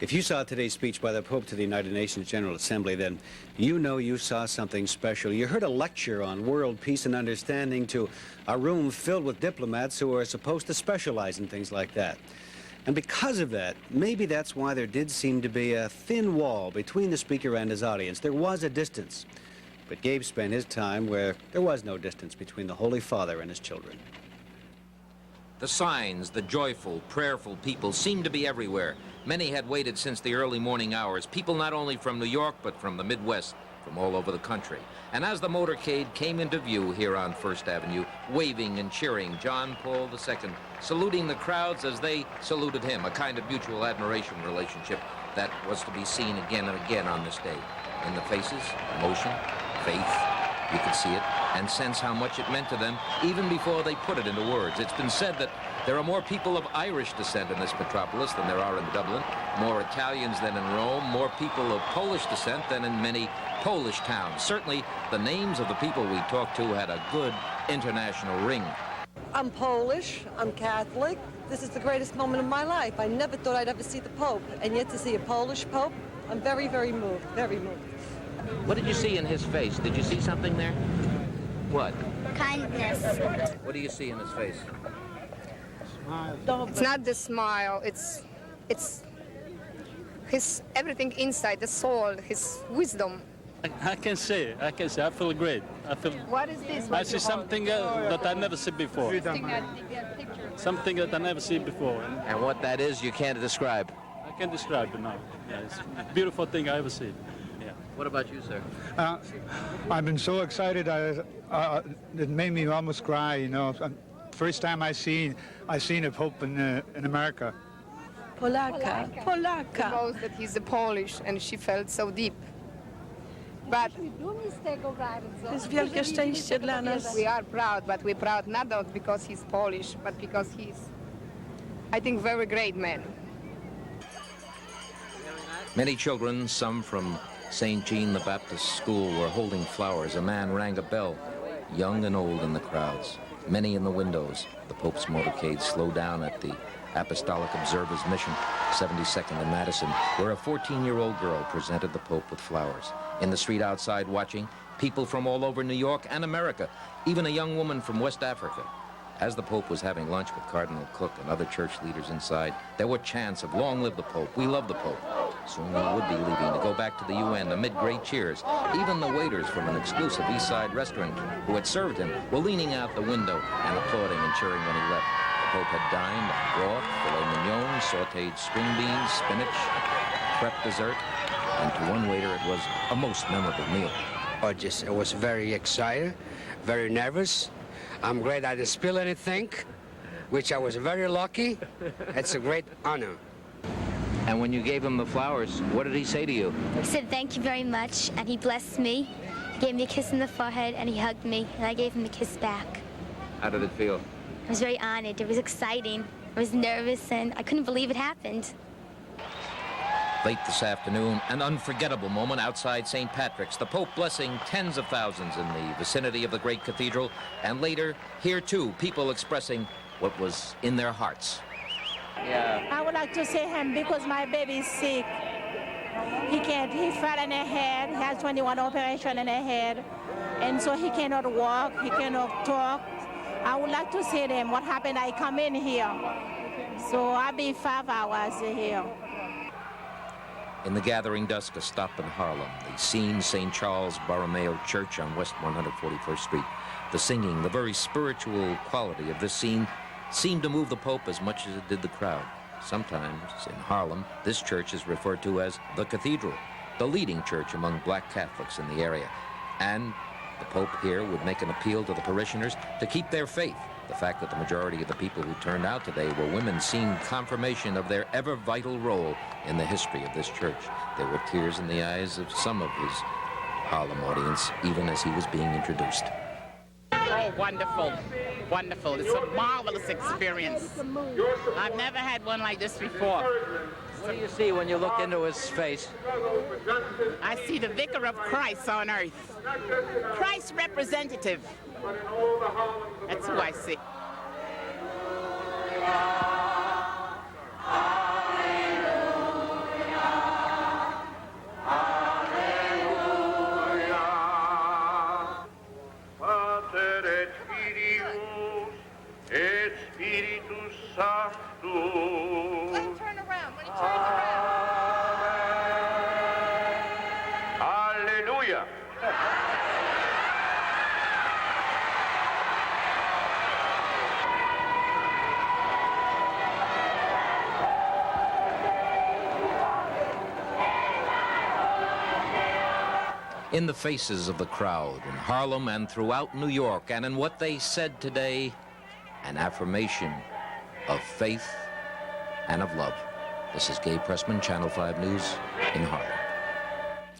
If you saw today's speech by the Pope to the United Nations General Assembly, then you know you saw something special. You heard a lecture on world peace and understanding to a room filled with diplomats who are supposed to specialize in things like that. And because of that, maybe that's why there did seem to be a thin wall between the speaker and his audience. There was a distance. But Gabe spent his time where there was no distance between the Holy Father and his children. The signs, the joyful, prayerful people seemed to be everywhere. Many had waited since the early morning hours, people not only from New York, but from the Midwest, from all over the country. And as the motorcade came into view here on First Avenue, waving and cheering, John Paul II saluting the crowds as they saluted him, a kind of mutual admiration relationship that was to be seen again and again on this day. In the faces, emotion, faith, you could see it and sense how much it meant to them even before they put it into words. It's been said that there are more people of Irish descent in this metropolis than there are in Dublin, more Italians than in Rome, more people of Polish descent than in many Polish towns. Certainly, the names of the people we talked to had a good international ring. I'm Polish, I'm Catholic. This is the greatest moment of my life. I never thought I'd ever see the Pope, and yet to see a Polish Pope, I'm very, very moved, very moved. What did you see in his face? Did you see something there? What? Kindness. What do you see in his face? It's not the smile, it's his everything inside, the soul, his wisdom. I can say, I feel great. What is this? I see something that I never seen before. Something that I never seen before. And what that is, you can't describe. I can't describe it now. Yeah, it's a beautiful thing I ever seen. Yeah. What about you, sir? I've been so excited, it made me almost cry, you know. First time I seen a Pope in America. Polaka. She knows that he's a Polish, and she felt so deep. But To jest wielkie szczęście dla nas. we are proud, but we're proud not because he's Polish, but because he's, I think, very great man. Many children, some from St. Jean the Baptist School, were holding flowers. A man rang a bell, young and old in the crowds. Many in the windows. The Pope's motorcade slowed down at the Apostolic Observer's Mission, 72nd and Madison, where a 14-year-old girl presented the Pope with flowers. In the street outside watching, people from all over New York and America, even a young woman from West Africa. As the Pope was having lunch with Cardinal Cook and other church leaders inside, there were chants of "Long live the Pope, we love the Pope." Soon he would be leaving to go back to the UN amid great cheers. Even the waiters from an exclusive East Side restaurant who had served him were leaning out the window and applauding and cheering when he left. The Pope had dined on broth, filet mignon, sautéed string beans, spinach, crepe dessert, and to one waiter it was a most memorable meal. I was very excited, very nervous. I'm glad I didn't spill anything, which I was very lucky. It's a great honor. And when you gave him the flowers, what did he say to you? He said thank you very much, and he blessed me. He gave me a kiss in the forehead, and he hugged me, and I gave him a kiss back. How did it feel? I was very honored. It was exciting. I was nervous, and I couldn't believe it happened. Late this afternoon, an unforgettable moment outside St. Patrick's, the Pope blessing tens of thousands in the vicinity of the great cathedral, and later, here too, people expressing what was in their hearts. Yeah. I would like to see him because my baby is sick. He fell in the head, he has 21 operations in the head, and so he cannot walk, he cannot talk. I would like to see him. What happened, I come in here. So I'll be 5 hours here. In the gathering dusk, a stop in Harlem, the scene, St. Charles Borromeo Church on West 141st Street. The singing, the very spiritual quality of this scene seemed to move the Pope as much as it did the crowd. Sometimes, in Harlem, this church is referred to as the Cathedral, the leading church among black Catholics in the area. And the Pope here would make an appeal to the parishioners to keep their faith. The fact that the majority of the people who turned out today were women seemed confirmation of their ever vital role in the history of this church. There were tears in the eyes of some of his Harlem audience, even as he was being introduced. Oh, wonderful. Wonderful. It's a marvelous experience. I've never had one like this before. What do you see when you look into his face? I see the vicar of Christ on earth. Christ's representative. That's who I see. Spiritus Sanctus. Let him turn around. When he turns around. Hallelujah. In the faces of the crowd in Harlem and throughout New York, and in what they said today, an affirmation of faith and of love. This is Gabe Pressman, Channel 5 News in Harlem.